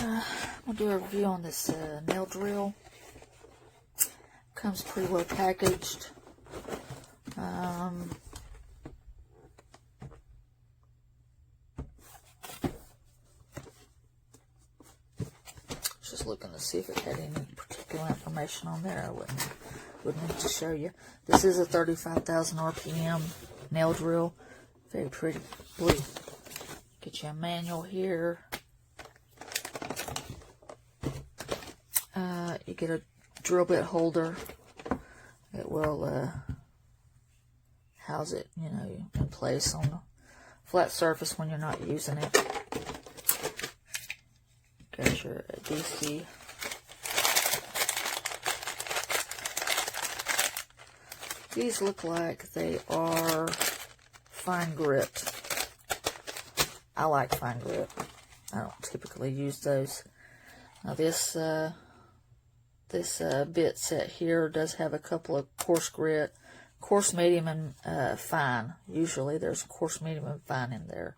I'm going to do a review on this nail drill. Comes pretty well packaged. Just looking to see if it had any particular information on there. I wouldn't need to show you. This is a 35,000 RPM nail drill. Very pretty blue. Get you a manual here. You get a drill bit holder. It will house it, you know, in place on a flat surface when you're not using it. Got your DC. These look like they are fine grit. I like fine grit. I don't typically use those. Now this bit set here does have a couple of coarse grit, coarse, medium, and fine. Usually there's coarse, medium, and fine in there.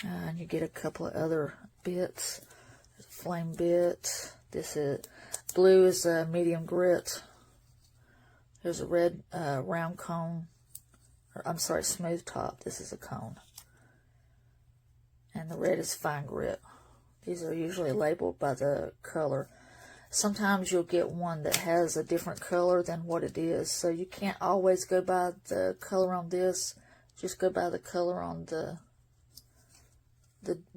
And you get a couple of other bits. There's a flame bit. This is blue is a medium grit. There's a red round cone. Or, I'm sorry, smooth top. This is a cone. And the red is fine grit. These are usually labeled by the color. Sometimes you'll get one that has a different color than what it is. So you can't always go by the color on this. Just go by the color on the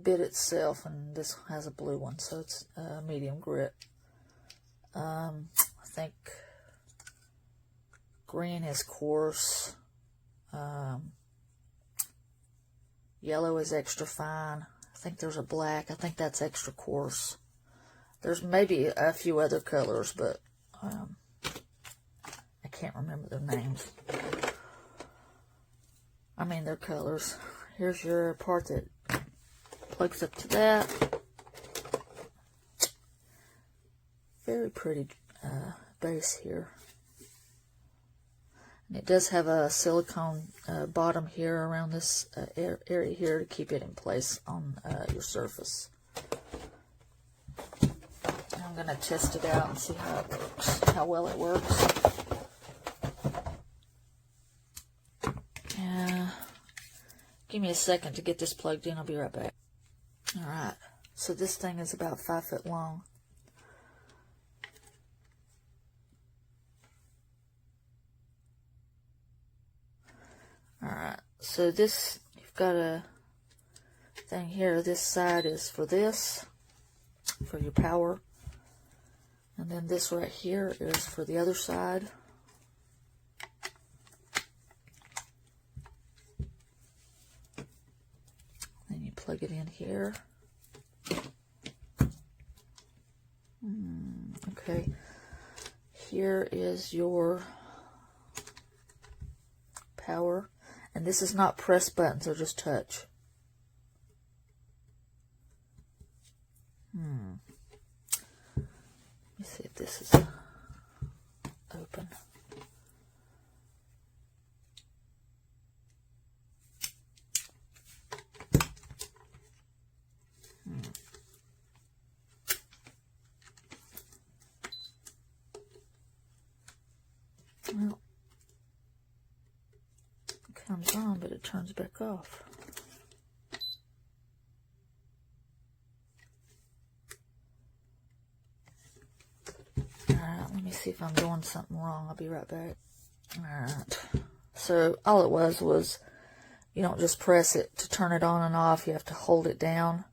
bit itself. And this has a blue one, so it's medium grit. I think green is coarse. Yellow is extra fine. I think there's a black. I think that's extra coarse. There's maybe a few other colors, but I can't remember their names. I mean their colors. Here's your part that plugs up to that. Very pretty base here. And it does have a silicone bottom here around this area here to keep it in place on your surface. I'm going to test it out and see how it works, how well it works. Give me a second to get this plugged in. I'll be right back. Alright, so this thing is about 5 foot long. Alright, so this, you've got a thing here. This side is for this, for your power. And then this right here is for the other side. Then you plug it in here. Okay, here is your power. And this is not press buttons, they're just touch. Let me see if this is open. Well, it comes on, but it turns back off. Alright, let me see if I'm doing something wrong. I'll be right back. Alright, so all it was you don't just press it to turn it on and off. You have to hold it down.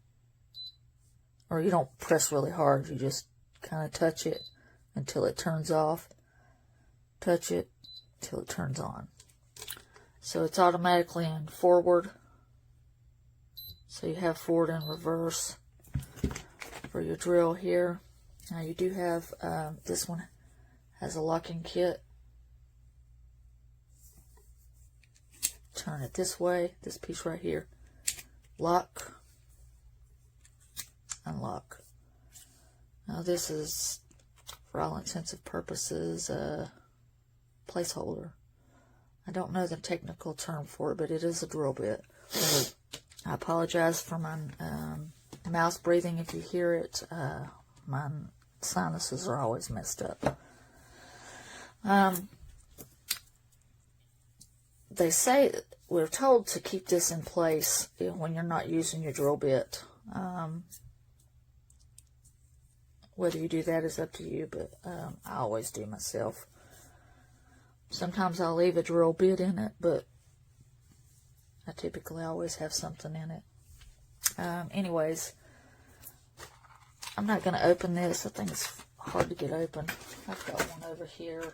Or you don't press really hard. You just kind of touch it until it turns off. Touch it till it turns on. So it's automatically in forward. So you have forward and reverse for your drill here. Now you do have, this one has a locking kit. Turn it this way, this piece right here. Lock, unlock. Now this is, for all intents and purposes, placeholder. I don't know the technical term for it, but it is a drill bit. I apologize for my mouth breathing if you hear it. My sinuses are always messed up. They say, we're told to keep this in place when you're not using your drill bit. Whether you do that is up to you, but I always do myself. Sometimes I'll leave a drill bit in it, but I typically always have something in it. Anyways, I'm not going to open this. I think it's hard to get open. I've got one over here.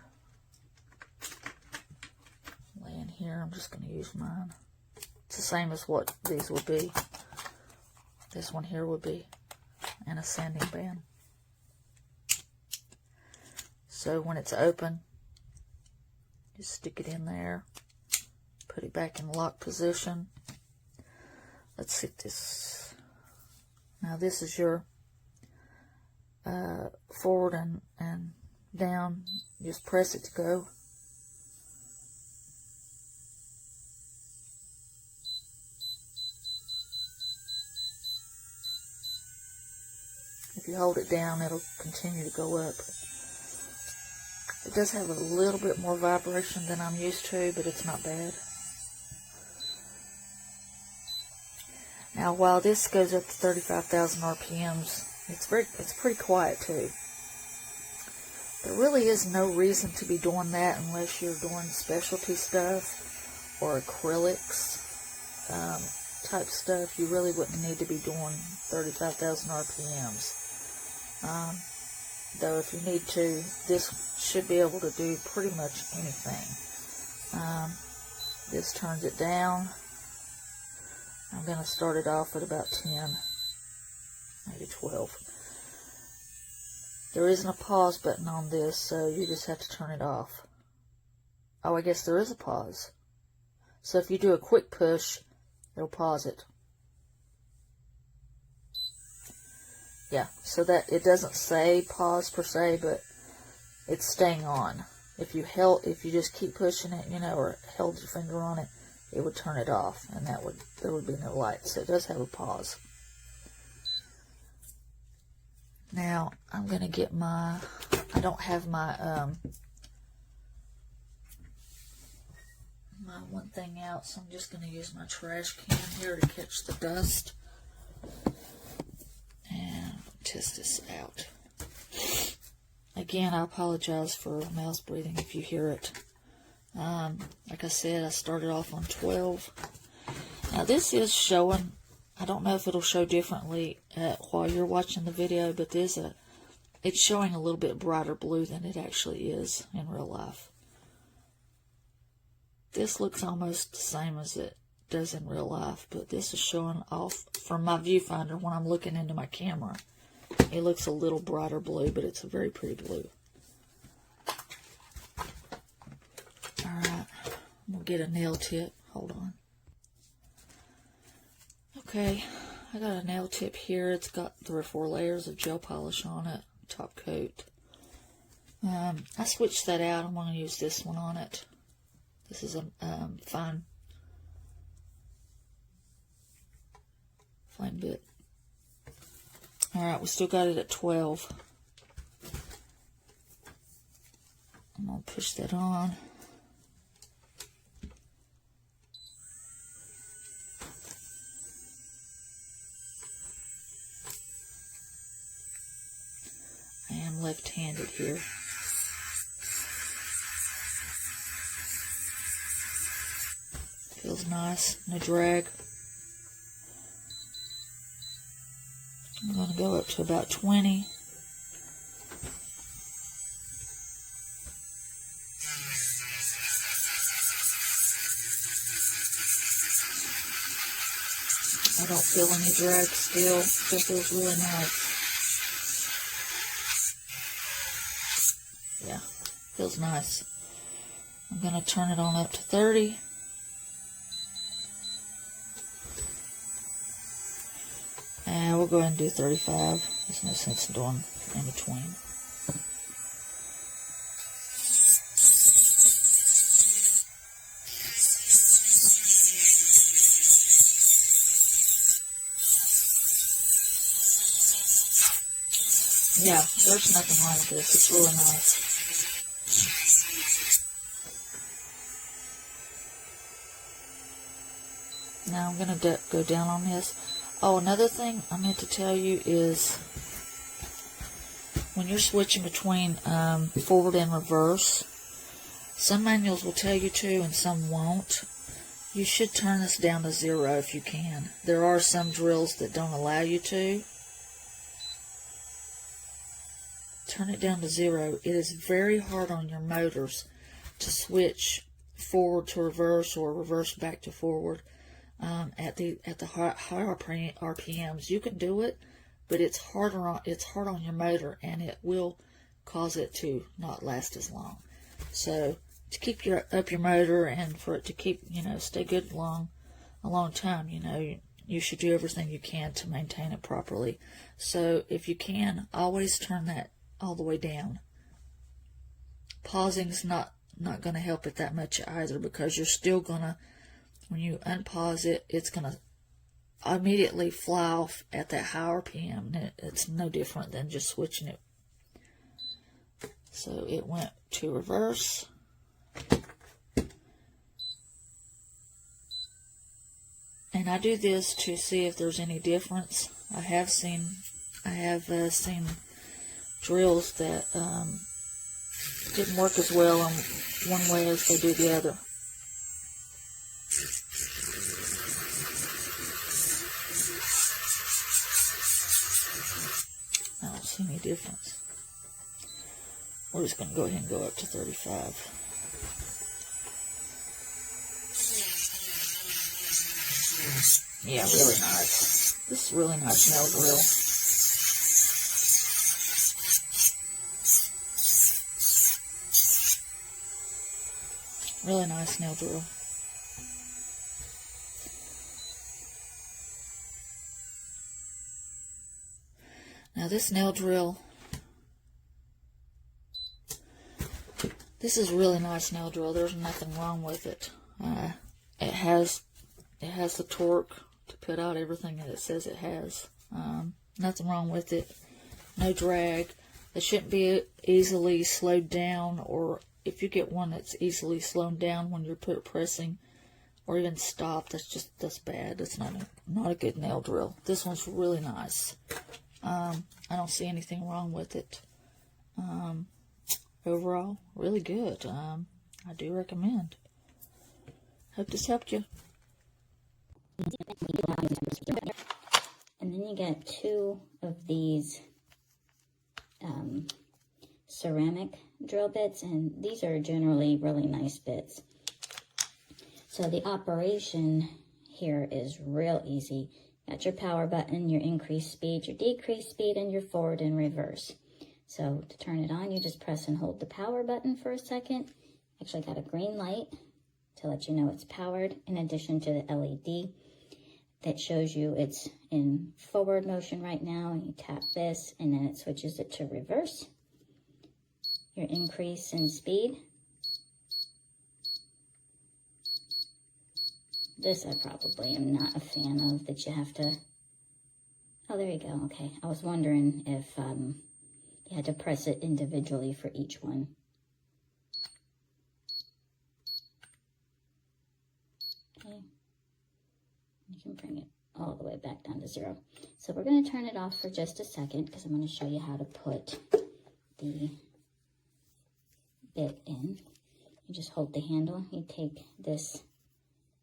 Laying here. I'm just going to use mine. It's the same as what these would be. This one here would be. And a sanding band. So when it's open, just stick it in there. Put it back in lock position. Let's see this. Now this is your forward and down. Just press it to go. If you hold it down, it'll continue to go up. It does have a little bit more vibration than I'm used to, but it's not bad. Now, while this goes up to 35,000 RPMs, it's pretty quiet too. There really is no reason to be doing that unless you're doing specialty stuff or acrylics type stuff. You really wouldn't need to be doing 35,000 RPMs. Though if you need to, this should be able to do pretty much anything. This turns it down. I'm going to start it off at about 10, maybe 12. There isn't a pause button on this, so you just have to turn it off. Oh, I guess there is a pause. So if you do a quick push, it'll pause it. Yeah, so that it doesn't say pause per se, but it's staying on. If you just keep pushing it, or held your finger on it, it would turn it off, and there would be no light. So it does have a pause. Now I'm gonna get I don't have my my one thing out, so I'm just gonna use my trash can here to catch the dust and test this out. Again, I apologize for mouth breathing if you hear it. Like I said, I started off on 12. Now this is showing, I don't know if it'll show differently while you're watching the video, but it's showing a little bit brighter blue than it actually is in real life. This looks almost the same as it does in real life, but this is showing off from my viewfinder when I'm looking into my camera. It looks a little brighter blue, but it's a very pretty blue. Alright, we'll get a nail tip. Hold on. Okay, I got a nail tip here. It's got 3 or 4 layers of gel polish on it, top coat. I switched that out. I'm going to use this one on it. This is a fine flame bit. Alright, we still got it at 12. I'm going to push that on. I am left-handed here. Feels nice, no drag. I'm going to go up to about 20. I don't feel any drag still. It feels really nice. Yeah, feels nice. I'm going to turn it on up to 30. And we'll go ahead and do 35. There's no sense in doing in between. Yeah, there's nothing wrong with this. It's really nice. Now I'm going to go down on this. Oh, another thing I meant to tell you is when you're switching between forward and reverse, some manuals will tell you to and some won't. You should turn this down to 0 if you can. There are some drills that don't allow you to. Turn it down to 0. It is very hard on your motors to switch forward to reverse or reverse back to forward at the higher RPMs. You can do it, but it's hard on your motor, and it will cause it to not last as long. So to keep up your motor and for it to keep, stay good a long time, you should do everything you can to maintain it properly. So if you can, always turn that all the way down. Pausing's not going to help it that much either, because you're still going to, when you unpause it, it's going to immediately fly off at that high RPM. It's no different than just switching it. So it went to reverse. And I do this to see if there's any difference. I have seen drills that didn't work as well on one way as they do the other. I don't see any difference. We're just going to go ahead and go up to 35. Yeah, really nice. This is really nice nail drill. Really nice nail drill. Now this nail drill, this is a really nice nail drill. There's nothing wrong with it. It has the torque to put out everything that it says it has. Nothing wrong with it. No drag. It shouldn't be easily slowed down, or if you get one that's easily slowed down when you're pressing or even stopped, that's bad. That's not a good nail drill. This one's really nice. I don't see anything wrong with it. Overall, really good. I do recommend. Hope this helped you. And then you get 2 of these ceramic drill bits, and these are generally really nice bits. So the operation here is real easy. Got your power button, your increased speed, your decreased speed, and your forward and reverse. So to turn it on, you just press and hold the power button for a second. Actually got a green light to let you know it's powered, in addition to the LED that shows you it's in forward motion right now. And you tap this, and then it switches it to reverse. Your increase in speed. This I probably am not a fan of, that you have to... Oh, there you go. Okay. I was wondering if you had to press it individually for each one. Okay. You can bring it all the way back down to 0. So we're going to turn it off for just a second, because I'm going to show you how to put the bit in. You just hold the handle. You take this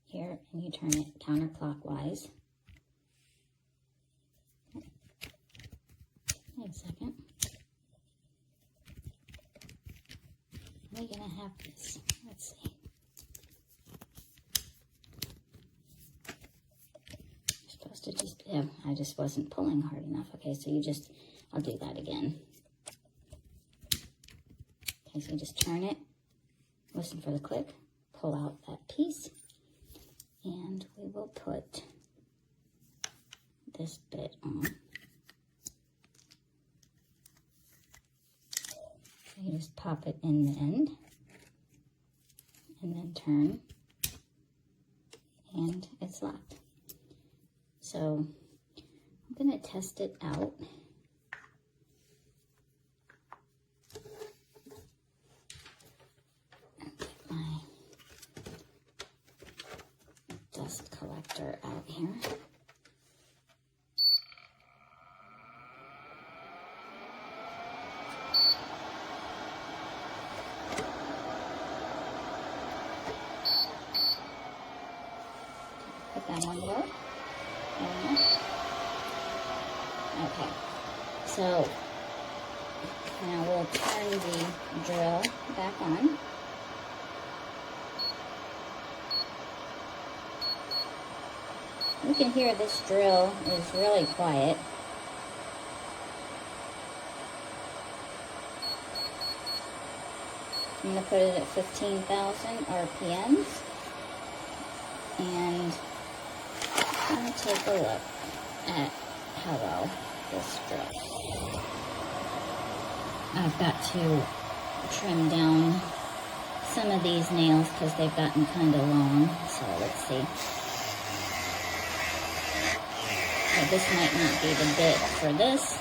here and you turn it counterclockwise. Wait a second. We're going to have this. Let's see. You're supposed to just, yeah, I just wasn't pulling hard enough. Okay, so I'll do that again. Okay, so you just turn it, listen for the click, pull out that piece, and we will put this bit on. So you just pop it in the end, and then turn, and it's locked. So I'm going to test it out collector out here. Put that on low. Okay, so now we'll turn the drill back on. You can hear this drill is really quiet. I'm going to put it at 15,000 RPMs. And I'm going to take a look at how well this drill. I've got to trim down some of these nails because they've gotten kind of long. So let's see. Well, this might not be the bit for this.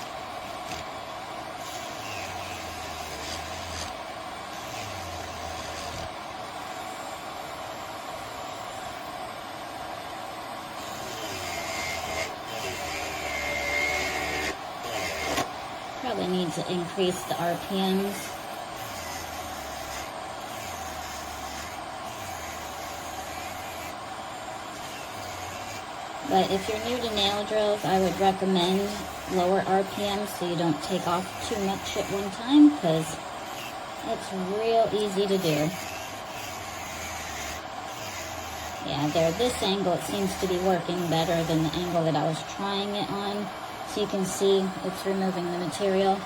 Probably need to increase the RPMs. But if you're new to nail drills, I would recommend lower RPMs so you don't take off too much at one time, because it's real easy to do. Yeah, there, this angle, it seems to be working better than the angle that I was trying it on. So you can see it's removing the material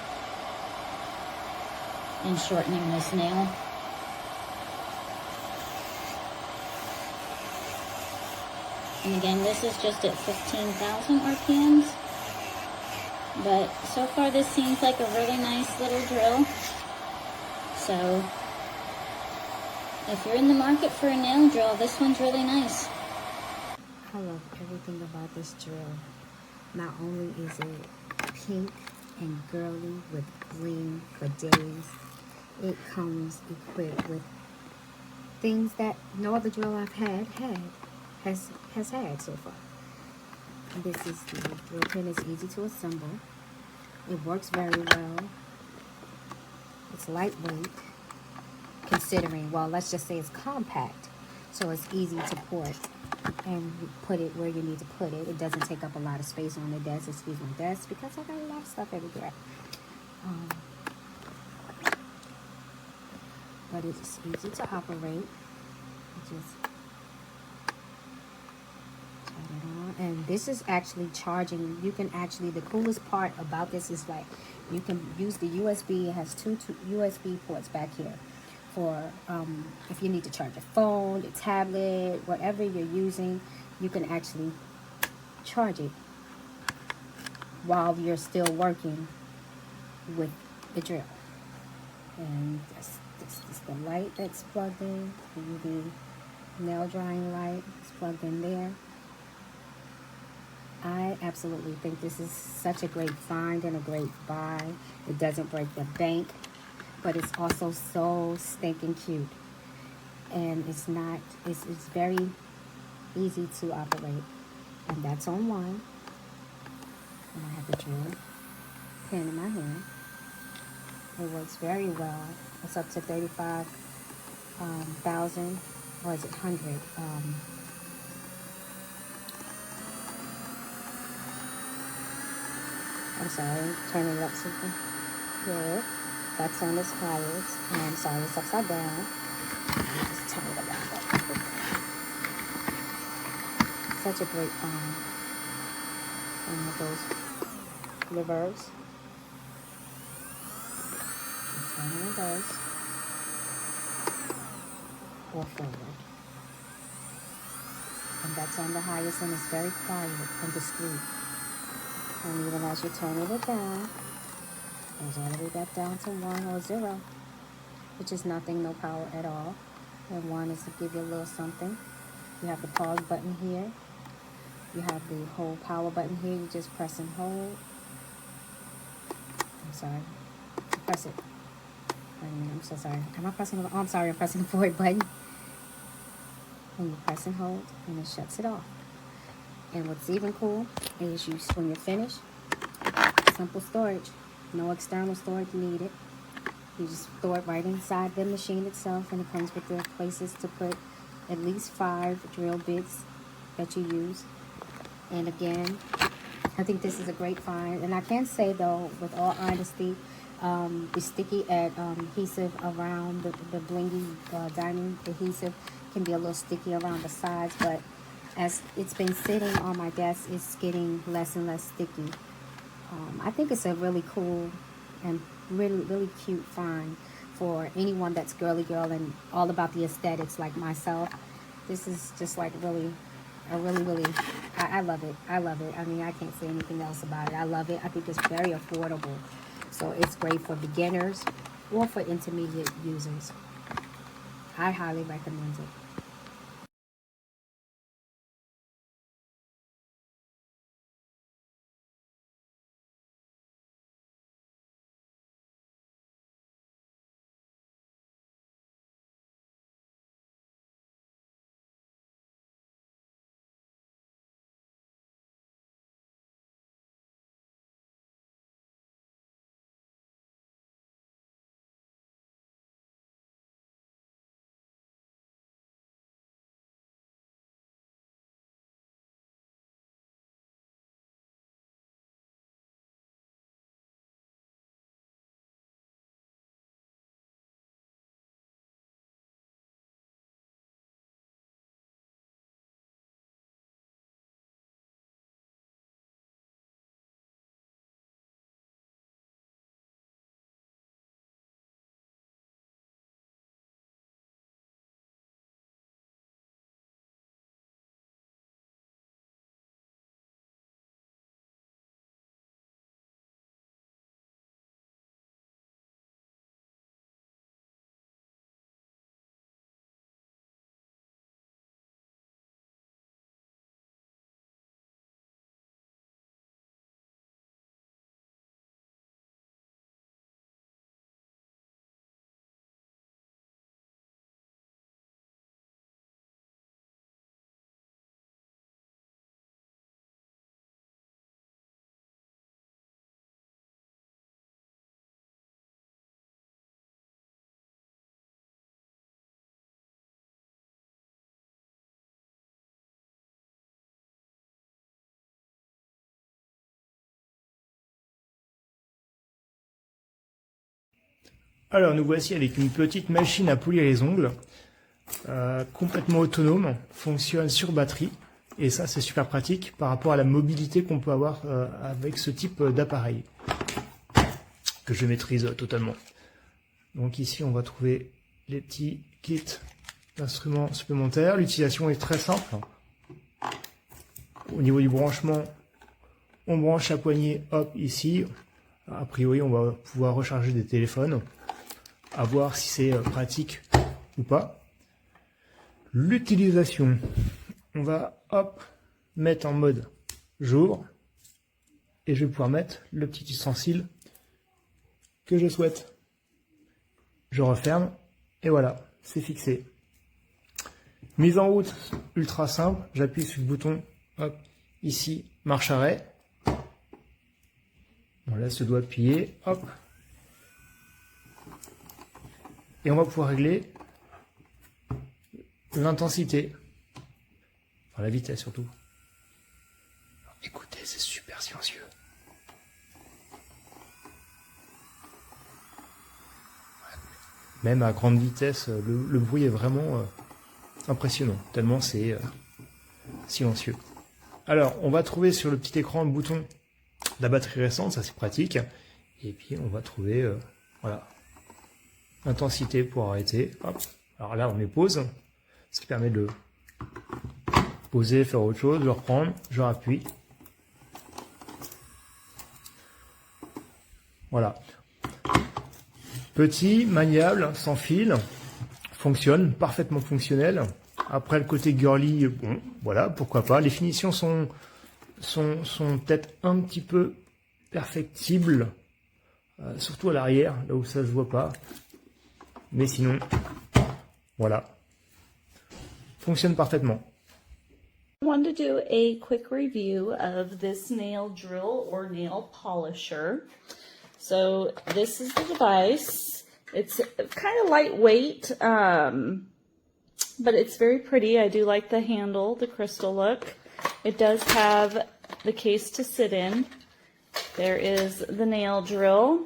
and shortening this nail. And again, this is just at 15,000 RPMs. But so far this seems like a really nice little drill. So if you're in the market for a nail drill, this one's really nice. I love everything about this drill. Not only is it pink and girly with green for days, it comes equipped with things that no other drill I've has had so far. This is the drill pin. Is easy to assemble. It works very well. It's lightweight, considering, well, let's just say it's compact, so it's easy to port and put it where you need to put it. It doesn't take up a lot of space on the desk, because I got a lot of stuff everywhere. But it's easy to operate. You just turn it on, and this is actually charging. You can actually, the coolest part about this is like you can use the USB. It has two USB ports back here for if you need to charge a phone, a tablet, whatever you're using. You can actually charge it while you're still working with the drill. And this is the light that's plugged in, the UV nail drying light is plugged in there. I absolutely think this is such a great find and a great buy. It doesn't break the bank, but it's also so stinking cute. And it's very easy to operate. And that's on one. And I have the drill pin in my hand. It works very well. It's up to 35,000, or is it 100? I'm sorry, turning it up super good. That's on its highest. I'm sorry, it's upside down. Just turn it around up. Such a great find. One of those reverse. It's one of those. Or forward. And that's on the highest, and it's very quiet and discreet. And even as you're turning it down, it's all the way back down to 1 or 0, which is nothing, no power at all. And 1 is to give you a little something. You have the pause button here. You have the whole power button here. You just press and hold. I'm sorry. Press it. Wait a minute, I'm so sorry. Am I pressing the, oh, I'm sorry, I'm pressing the forward button. And you press and hold, and it shuts it off. And what's even cool is when you're finished, simple storage, no external storage needed. You just store it right inside the machine itself, and it comes with the places to put at least 5 drill bits that you use. And again, I think this is a great find. And I can say though, with all honesty, the sticky adhesive around the blingy diamond adhesive can be a little sticky around the sides, but as it's been sitting on my desk, it's getting less and less sticky. I think it's a really cool and really cute find for anyone that's girly girl and all about the aesthetics like myself. This is just like really, I love it. I love it. I mean, I can't say anything else about it. I love it. I think it's very affordable. So it's great for beginners or for intermediate users. I highly recommend it. Alors nous voici avec une petite machine à polir les ongles, complètement autonome, fonctionne sur batterie, et ça c'est super pratique par rapport à la mobilité qu'on peut avoir avec ce type d'appareil, que je maîtrise totalement. Donc ici on va trouver les petits kits d'instruments supplémentaires. L'utilisation est très simple. Au niveau du branchement, on branche la poignée, hop, ici. A priori on va pouvoir recharger des téléphones, à voir si c'est pratique ou pas. L'utilisation, on va hop mettre en mode jour, et je vais pouvoir mettre le petit ustensile que je souhaite. Je referme et voilà, c'est fixé. Mise en route ultra simple, j'appuie sur le bouton, hop, ici, marche arrêt. On laisse le doigt plié, hop. Et on va pouvoir régler l'intensité, enfin la vitesse surtout. Alors, écoutez, c'est super silencieux. Même à grande vitesse, le bruit est vraiment impressionnant, tellement c'est silencieux. Alors, on va trouver sur le petit écran le bouton de la batterie récente, ça c'est pratique. Et puis on va trouver, voilà, intensité pour arrêter. Hop. Alors là, on met pause, ce qui permet de poser, faire autre chose, de reprendre, je rappuie. Voilà. Petit, maniable, sans fil, fonctionne, parfaitement fonctionnel. Après le côté girly, bon, voilà, pourquoi pas. Les finitions sont peut-être un petit peu perfectibles, surtout à l'arrière, là où ça se voit pas. Mais sinon, voilà, fonctionne parfaitement. I wanted to do a quick review of this nail drill or nail polisher. So this is the device. It's kind of lightweight, but it's very pretty. I do like the handle, the crystal look. It does have the case to sit in. There is the nail drill.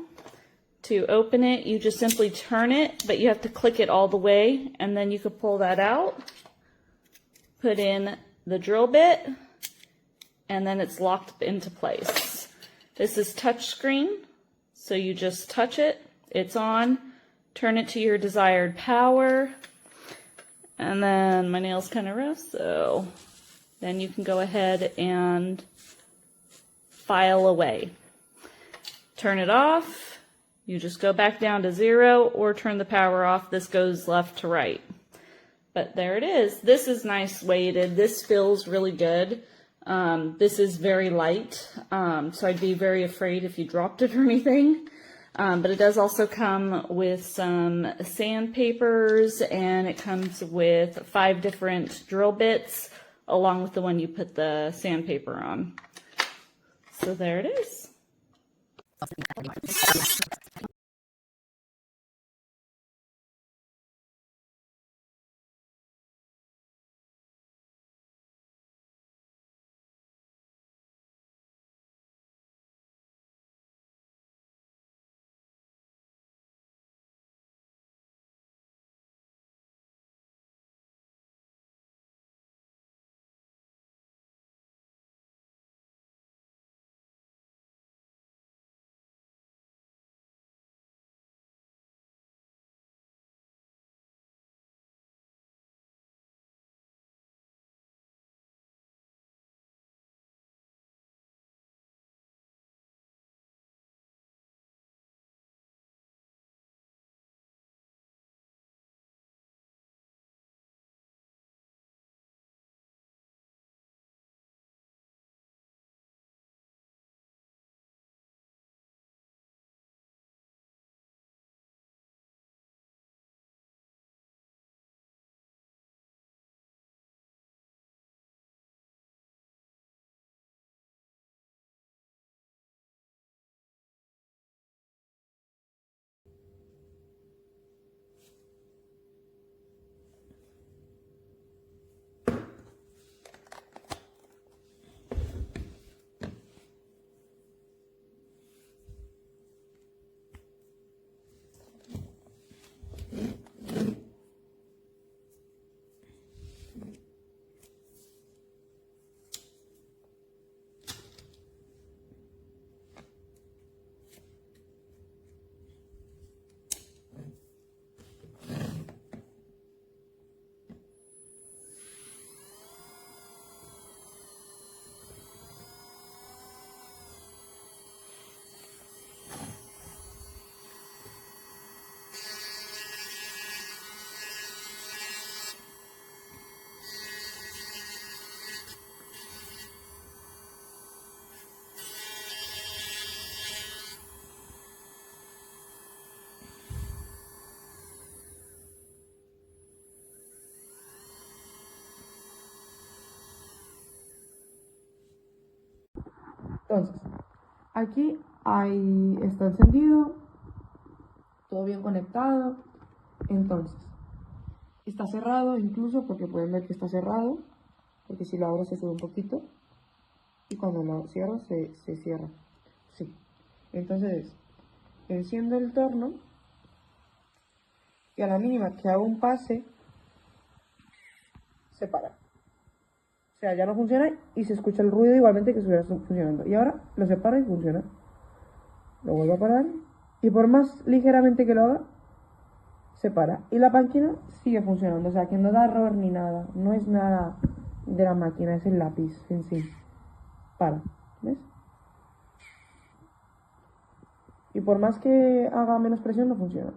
To open it, you just simply turn it, but you have to click it all the way, and then you can pull that out, put in the drill bit, and then it's locked into place. This is touchscreen, so you just touch it, it's on, turn it to your desired power, and then my nail's kind of rough, so then you can go ahead and file away. Turn it off, you just go back down to 0 or turn the power off. This goes left to right. But there it is. This is nice weighted. This feels really good. This is very light, so I'd be very afraid if you dropped it or anything. But it does also come with some sandpapers, and it comes with 5 different drill bits, along with the one you put the sandpaper on. So there it is. Entonces, aquí está encendido, todo bien conectado. Entonces, está cerrado incluso porque pueden ver que está cerrado, porque si lo abro se sube un poquito y cuando lo cierro se cierra. Sí. Entonces, enciendo el torno y a la mínima que hago un pase, se para. O sea, ya no funciona y se escucha el ruido igualmente que estuviera funcionando. Y ahora lo separo y funciona. Lo vuelvo a parar y por más ligeramente que lo haga, se para. Y la máquina sigue funcionando. O sea, que no da error ni nada. No es nada de la máquina, es el lápiz en sí. Para. ¿Ves? Y por más que haga menos presión, no funciona.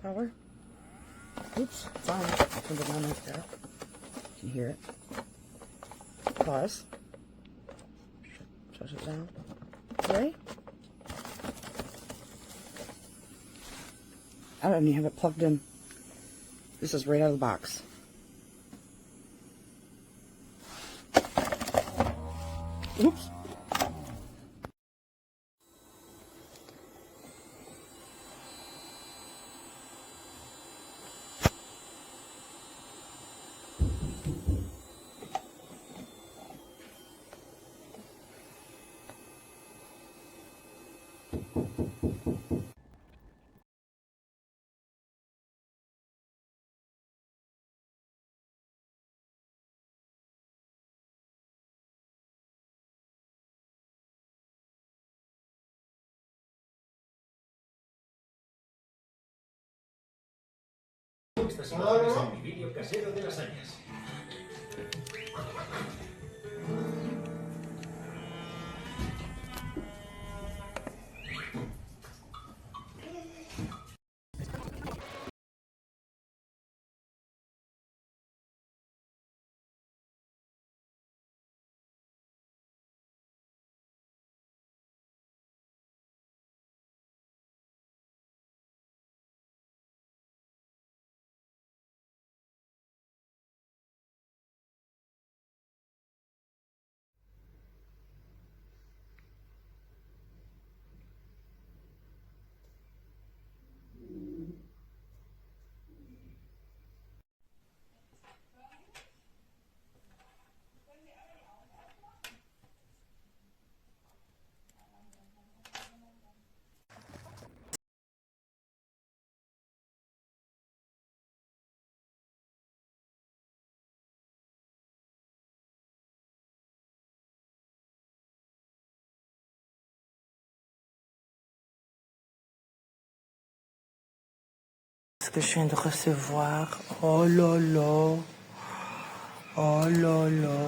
Power. Oops, it's on. I'll turn it on like that. You can hear it. Pause. Shut it down. Play. I don't even have it plugged in. This is right out of the box. Oops. Estas imágenes en mi vídeo casero de lasañas. que je viens de recevoir. Oh là là. Oh là là.